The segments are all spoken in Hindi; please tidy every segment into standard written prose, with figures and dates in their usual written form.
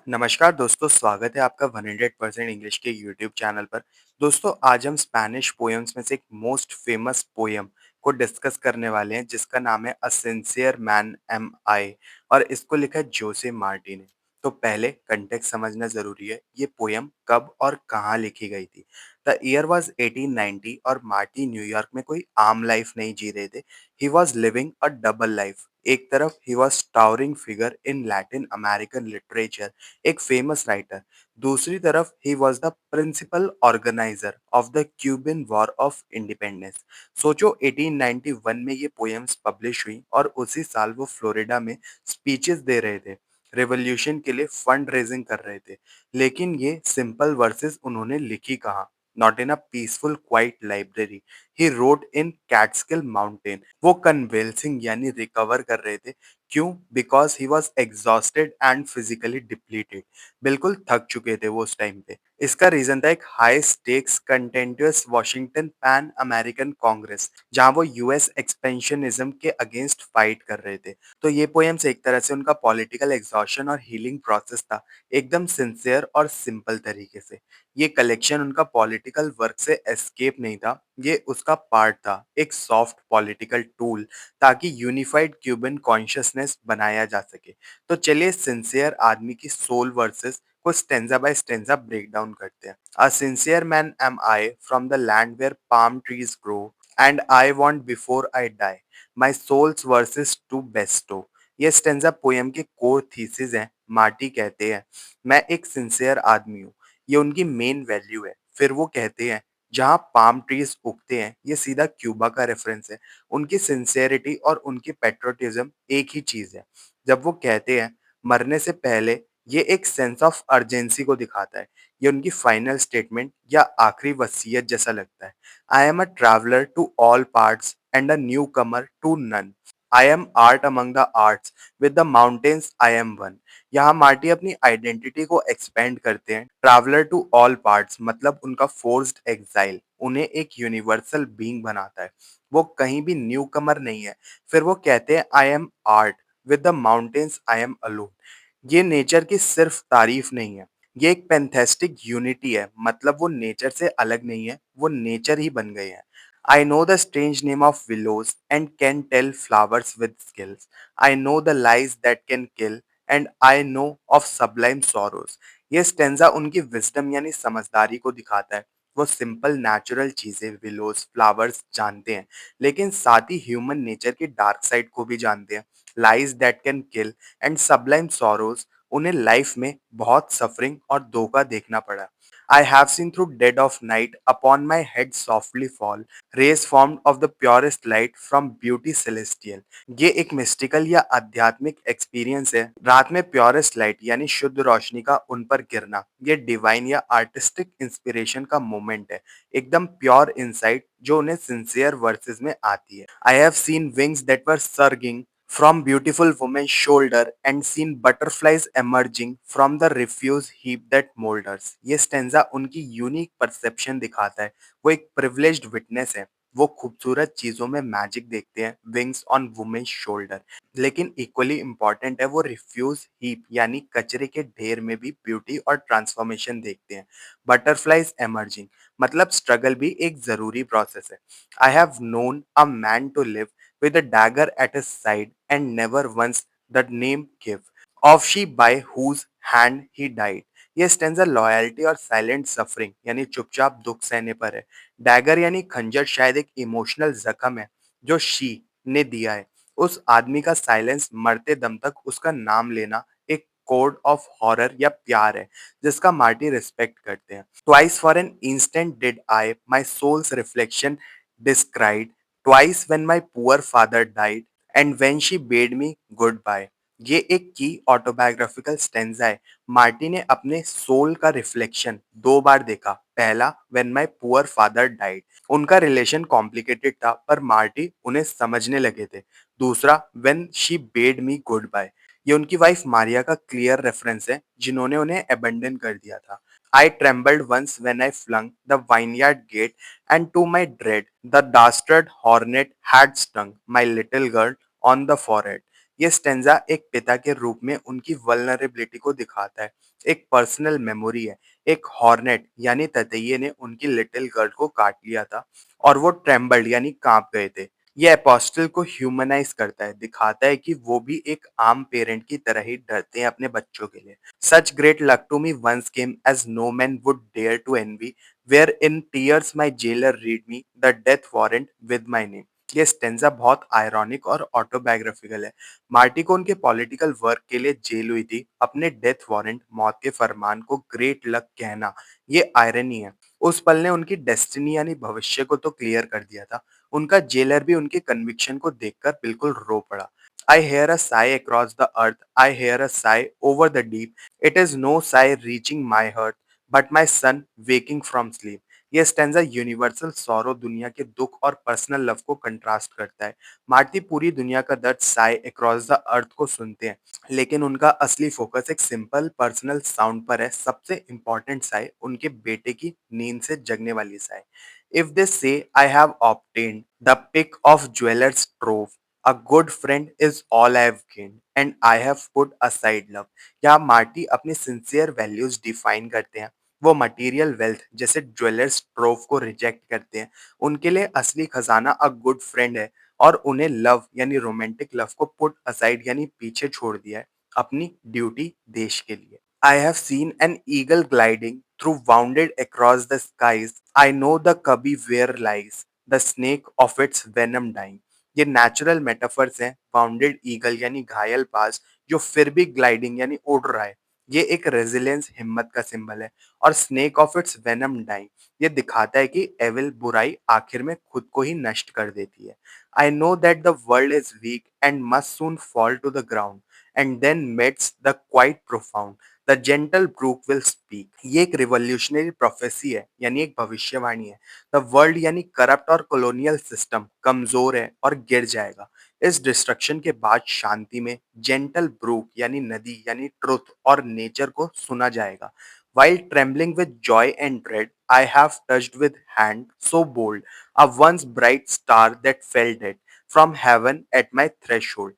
नमस्कार दोस्तों, स्वागत है आपका 100% इंग्लिश के यूट्यूब चैनल पर। दोस्तों, आज हम स्पेनिश पोएम्स में से एक मोस्ट फेमस पोएम को डिस्कस करने वाले हैं जिसका नाम है अ सिंसियर मैन एम आई और इसको लिखा है जोसे मार्टी ने। तो पहले कंटेक्स्ट समझना ज़रूरी है, ये पोएम कब और कहाँ लिखी गई थी। द ईयर वाज़ 1890 और मार्टी न्यूयॉर्क में कोई आम लाइफ नहीं जी रहे थे। He was living a double life. एक तरफ he was towering figure in Latin American literature, एक फेमस राइटर। दूसरी तरफ he was the principal organizer of the Cuban war of independence. सोचो 1891 में ये पोएम्स पब्लिश हुई और उसी साल वो फ्लोरिडा में स्पीचेस दे रहे थे, रेवोल्यूशन के लिए फंड रेजिंग कर रहे थे। लेकिन ये सिंपल वर्सेस उन्होंने लिखी कहाँ? Not in a peaceful quiet library, he wrote in Catskill Mountain. वो कन्वेल्सिंग यानी रिकवर कर रहे थे। क्यों? Because he was exhausted and physically depleted. बिल्कुल थक चुके थे वो उस टाइम पे। इसका रीजन था एक high stakes contentious Washington Pan American Congress, जहां वो यूएस एक्सपेंशनिज्म के अगेंस्ट फाइट कर रहे थे। तो ये पोएम्स एक तरह से उनका पॉलिटिकल एग्जॉशन और हीलिंग प्रोसेस था, एकदम सिंसियर और सिंपल तरीके से। ये कलेक्शन उनका पॉलिटिकल वर्क से एस्केप नहीं था, ये उसका पार्ट था, एक सॉफ्ट पॉलिटिकल टूल, ताकि यूनिफाइड क्यूबन कॉन्शियसनेस बनाया जा सके। तो चलिए सिंसियर आदमी की सोल वर्सेस को stanza by stanza break down करते हैं। A sincere man am I from the land where palm trees grow and I want before I die my soul's verses to bestow। ये स्टेंजा पोयम के कोर थीसिस हैं। मार्टी कहते हैं, मैं एक सिंसियर आदमी हूँ, ये उनकी मेन वैल्यू है। फिर वो कहते हैं, जहाँ पाम ट्रीज उगते हैं, ये सीधा क्यूबा का रेफरेंस है। उनकी सिंसियरिटी और उनकी पेट्रोटिज्म एक ही चीज है। जब वो कहते हैं मरने से पहले, ये एक सेंस ऑफ अर्जेंसी को दिखाता है। ये उनकी फाइनल स्टेटमेंट या आखिरी वसीयत जैसा लगता है। I am a traveller to all parts and a newcomer to none. I am art among the arts, with the mountains I am one. यहाँ मार्टी अपनी आइडेंटिटी को एक्सपेंड करते हैं। ट्रैवलर टू ऑल पार्ट्स मतलब उनका फोर्स्ड एग्जाइल उन्हें एक यूनिवर्सल बीइंग बनाता है। वो कहीं भी न्यू कमर नहीं है। फिर वो कहते हैं आई am art with the mountains I am alone. ये नेचर की सिर्फ तारीफ नहीं है, ये एक पैंथेस्टिक यूनिटी है। मतलब वो नेचर से अलग नहीं है, वो नेचर ही बन गए हैं। I know the strange name of willows and can tell flowers with skills. I know the lies that can kill and I know of sublime sorrows. ये स्टेंजा उनकी विजडम यानी समझदारी को दिखाता है। वो सिंपल नेचुरल चीजें, विलोज, फ्लावर्स जानते हैं, लेकिन साथ ही ह्यूमन नेचर की डार्क साइड को भी जानते हैं। Lies that can kill and sublime sorrows. उन्हें लाइफ में बहुत सफरिंग और धोखा देखना पड़ा। I have seen through dead of night upon my head softly fall, rays formed of the purest light from beauty celestial। ये एक मिस्टिकल या आध्यात्मिक एक्सपीरियंस है। रात में प्योरेस्ट लाइट यानी शुद्ध रोशनी का उन पर गिरना, ये डिवाइन या आर्टिस्टिक इंस्पिरेशन का मोमेंट है, एकदम प्योर इंसाइट जो उन्हें सिंसियर वर्सेस में आती है। I have seen wings that were surging from beautiful woman's shoulder and seen butterflies emerging from the refuse heap that molders। ये स्टेंजा उनकी यूनिक परसेप्शन दिखाता है। वो एक प्रिविलेज्ड विटनेस है। वो खूबसूरत चीजों में मैजिक देखते हैं, विंग्स ऑन वुमेन्स शोल्डर। लेकिन इक्वली इंपॉर्टेंट है, वो रिफ्यूज हीप यानी कचरे के ढेर में भी ब्यूटी और ट्रांसफॉर्मेशन देखते हैं। बटरफ्लाइज एमर्जिंग मतलब स्ट्रगल भी एक जरूरी प्रोसेस है। I have known a man to live with a dagger at his side and never once the name give of she by whose hand he died। ये स्टेंजा लॉयल्टी और साइलेंट सफरिंग यानी चुपचाप दुख सहने पर है। डैगर यानी खंजर शायद एक इमोशनल जख्म है जो शी ने दिया है। उस आदमी का साइलेंस, मरते दम तक उसका नाम लेना, एक कोड ऑफ हॉरर या प्यार है जिसका मार्टी रिस्पेक्ट करते हैं। Twice for an instant did I my soul's reflection descried, twice when my poor father died and when she bade me goodbye। ये एक की ऑटोबायोग्राफिकल स्टेंजा है। मार्टी ने अपने सोल का रिफ्लेक्शन दो बार देखा। पहला when my poor father died, उनका रिलेशन कॉम्प्लिकेटेड था पर मार्टी उन्हें समझने लगे थे। दूसरा when she bade me goodbye, ये उनकी वाइफ मारिया का क्लियर रेफरेंस है जिन्होंने उन्हें अबेंडन कर दिया था। I trembled once when I flung the vineyard gate, and to my dread, the dastard hornet had stung my little girl on the forehead। ये स्टेंजा एक पिता के रूप में उनकी वल्नरेबिलिटी को दिखाता है। एक पर्सनल मेमोरी है। एक हॉर्नेट यानी ततैये ने उनकी लिटिल गर्ल को काट लिया था और वो ट्रेम्बल्ड यानी काँप गए थे। ये एपोस्टल को ह्यूमनाइज़ करता है, दिखाता है कि वो भी एक आम पेरेंट की तरह ही डरते हैं अपने बच्चों के लिए। Such great luck to me once came as no man would dare to envy, where in tears my jailer read me the death warrant with my name। ये स्टेंजा बहुत आयरॉनिक और ऑटोबायोग्राफिकल है। मार्टी को उनके पॉलिटिकल वर्क के लिए जेल हुई थी। अपने डेथ वारंट मौत के फरमान को ग्रेट लक कहना, ये आयरनी है। उस पल ने उनकी डेस्टिनी यानी भविष्य को तो क्लियर कर दिया था। उनका जेलर भी उनके कन्विक्शन को देखकर बिल्कुल रो पड़ा। I hear a sigh across the earth, I hear a sigh over the deep. It is no sigh reaching my heart, but my son waking from sleep। ये स्टैन्ज़ा यूनिवर्सल सॉरो दुनिया के दुख और पर्सनल लव को कंट्रास्ट करता है। मार्टी पूरी दुनिया का दर्द साइ अक्रॉस द अर्थ को सुनते हैं, लेकिन उनका असली फोकस एक सिंपल पर्सनल साउंड पर है। सबसे इम्पोर्टेंट साइ उनके बेटे की नींद से जगने वाली साइ। If they say I have obtained the pick of jeweller's trove, a good friend is all I have gained and I have put aside love. यहाँ मार्टी अपने सिंसियर वैल्यूज डिफाइन करते हैं। वो मटेरियल वेल्थ जैसे ज्वेलर्स ट्रोव को रिजेक्ट करते हैं। उनके लिए असली खजाना अ गुड फ्रेंड है और उन्हें लव यानी रोमांटिक लव को पुट असाइड यानी पीछे छोड़ दिया है अपनी ड्यूटी देश के लिए। I have seen an eagle gliding through wounded across the skies. I know the cubby where lies the snake of its venom dying। ये नेचुरल मेटाफर्स हैं। वाउंडेड ईगल यानी घायल पास जो फिर भी ग्लाइडिंग यानी उड़ रहा है। ये एक रेजिलियंस हिम्मत का सिंबल है। और snake of its venom dying ये दिखाता है कि एविल बुराई आखिर में खुद को ही नष्ट कर देती है। I know that the world is weak and must soon fall to the ground and then midst the quiet profound the gentle brook will speak. ये एक रिवॉल्यूशनरी प्रोफेसी है यानी एक भविष्यवाणी है। द वर्ल्ड यानी करप्ट और कॉलोनियल सिस्टम कमजोर है और गिर जाएगा। इस डिस्ट्रक्शन के बाद शांति में जेंटल ब्रूक यानी नदी यानी ट्रुथ और नेचर को सुना जाएगा। While trembling with joy and dread, I have touched with hand so bold a once bright star that fell dead from heaven at my threshold।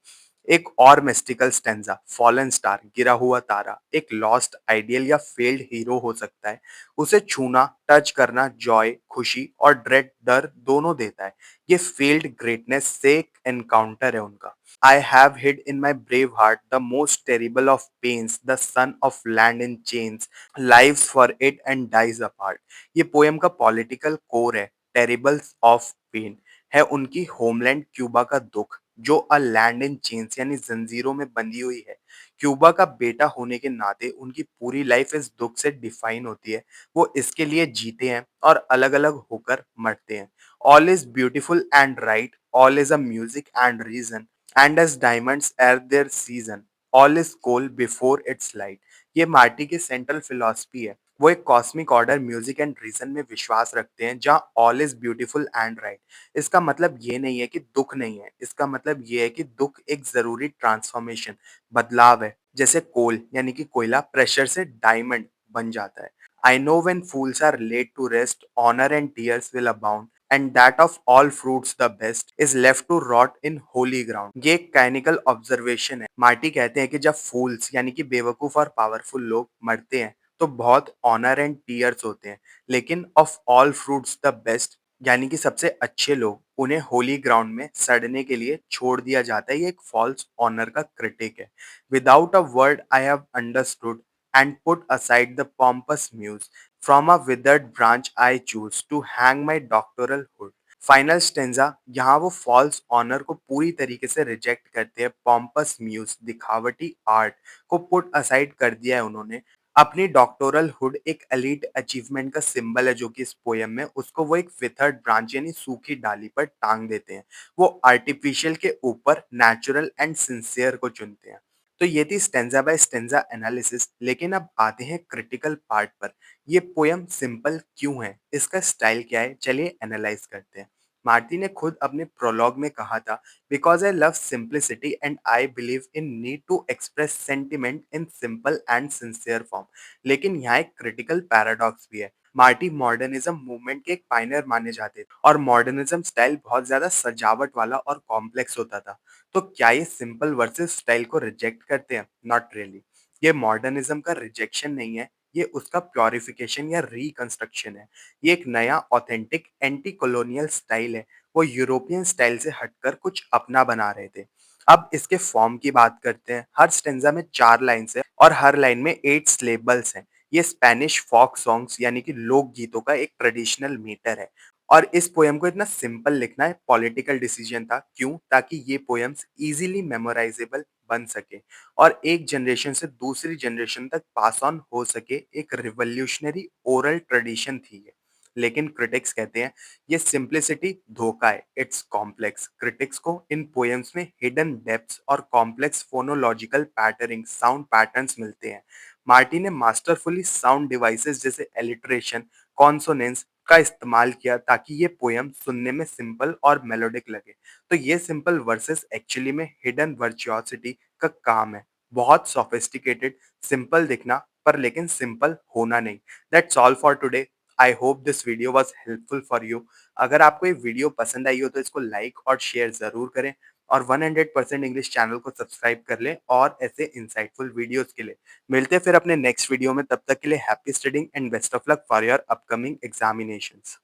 एक और मिस्टिकल स्टेंजा फॉलन स्टार गिरा हुआ तारा एक लॉस्ट आइडियल या फेल्ड हीरो हो सकता है। उसे छूना टच करना जॉय खुशी और ड्रेड डर दोनों देता है। ये फेल्ड ग्रेटनेस से एक एनकाउंटर है उनका। I have hid in my brave heart the most terrible of pains, the son of land in chains, lives for it and dies apart। ये पोयम का पॉलिटिकल कोर है। टेरिबल्स ऑफ पेन है उनकी होमलैंड क्यूबा का दुख जो अ लैंड इन चेन्स यानी जंजीरों में बंधी हुई है। क्यूबा का बेटा होने के नाते उनकी पूरी लाइफ इस दुख से डिफाइन होती है। वो इसके लिए जीते हैं और अलग-अलग होकर मरते हैं। All is beautiful and right, all is a music and reason and as diamonds at their season, all is cold before it's light. ये मार्टी की सेंट्रल फिलॉसफी है। वो एक cosmic order music and reason में विश्वास रखते हैं जहाँ all is beautiful and right. इसका मतलब ये नहीं है कि दुख नहीं है। इसका मतलब ये है कि दुख एक जरूरी ट्रांसफॉर्मेशन बदलाव है। जैसे कोल यानी कि कोयला प्रेशर से डायमंड बन जाता है। I know when fools are laid to rest honour and tears will abound and that of all fruits the best is left to rot in holy ground. ये एक काइनिकल ऑब्जर्वेशन है। मार्टी कहते हैं कि जब फूल्स यानी कि बेवकूफ और पावरफुल लोग मरते हैं तो बहुत ऑनर एंड टीयर्स होते हैं, लेकिन of all fruits the best यानी कि सबसे अच्छे लोग उन्हें होली ग्राउंड में सड़ने के लिए छोड़ दिया जाता है। ये एक फॉल्स ऑनर का क्रिटिक है। Without a word I have understood and put aside the pompous muse from a withered branch I choose to hang my doctoral hood. Final stanza यहाँ वो फॉल्स ऑनर को पूरी तरीके से रिजेक्ट करते हैं। पॉम्पस म्यूज दिखावटी आर्ट को पुट असाइड कर दिया है उन्होंने। अपनी डॉक्टोरल हुड एक एलीट अचीवमेंट का सिंबल है जो कि इस पोयम में उसको वो एक विथर्ड ब्रांच यानी सूखी डाली पर टांग देते हैं। वो आर्टिफिशियल के ऊपर नेचुरल एंड सिंसियर को चुनते हैं। तो ये थी स्टेंजा बाय स्टेंजा एनालिसिस। लेकिन अब आते हैं क्रिटिकल पार्ट पर। ये पोयम सिंपल क्यों है? इसका स्टाइल क्या है? चलिए एनालाइज करते हैं। मार्टी ने खुद अपने प्रोलॉग में कहा था, because I love simplicity and I believe in need to express sentiment in simple and sincere form. लेकिन यहाँ एक क्रिटिकल पैराडॉक्स भी है। मार्टी मॉडर्निज्म मूवमेंट के एक पायनियर माने जाते थे और मॉडर्निज्म स्टाइल बहुत ज्यादा सजावट वाला और कॉम्प्लेक्स होता था। तो क्या ये सिंपल वर्सेस स्टाइल को रिजेक्ट करते हैं? Not really. ये मॉडर्निज्म का रिजेक्शन नहीं है, ये उसका प्योरिफिकेशन या रिकंस्ट्रक्शन है। ये एक नया ऑथेंटिक एंटी कॉलोनियल स्टाइल है। वो यूरोपियन स्टाइल से हटकर कुछ अपना बना रहे थे। अब इसके फॉर्म की बात करते हैं। हर स्टेंजा में 4 लाइन्स हैं और हर लाइन में 8 सिलेबल्स हैं। ये स्पेनिश फ़ोक सॉन्ग्स यानी कि लोक गीतों का एक ट्रेडिशनल मीटर है। और इस पोएम को इतना सिंपल लिखना एक पॉलिटिकल डिसीजन था। क्यों? ताकि ये पोएम्स ईज़िली मेमोराइज़ेबल बन सके और एक जनरेशन से दूसरी जनरेशन तक पास ऑन हो सके। एक रिवॉल्यूशनरी ओरल ट्रेडिशन थी ये। लेकिन क्रिटिक्स कहते हैं ये सिंप्लिसिटी धोखा है, इट्स कॉम्प्लेक्स। क्रिटिक्स को इन पोएम्स में हिडन डेप्थ्स और complex phonological patterning sound patterns मिलते हैं। मार्टी ने मास्टरफुली साउंड डिवाइसेस जैसे एलिट्रेशन, कॉन्सोनेंस का इस्तेमाल किया ताकि ये पोएम सुनने में सिंपल और मेलोडिक लगे। तो ये सिंपल वर्सेस एक्चुअली में हिडन वर्चुओसिटी का काम है। बहुत सोफिस्टिकेटेड, सिंपल दिखना पर लेकिन सिंपल होना नहीं। That's all for today. I hope this video was helpful for you. अगर आपको ये वीडियो पसंद आई हो तो इसको लाइक और शेयर ज़रूर करें और 100% इंग्लिश चैनल को सब्सक्राइब कर लें और ऐसे इंसाइटफुल वीडियोज़ के लिए। मिलते हैं फिर अपने नेक्स्ट वीडियो में, तब तक के लिए happy studying and best of luck for your upcoming examinations.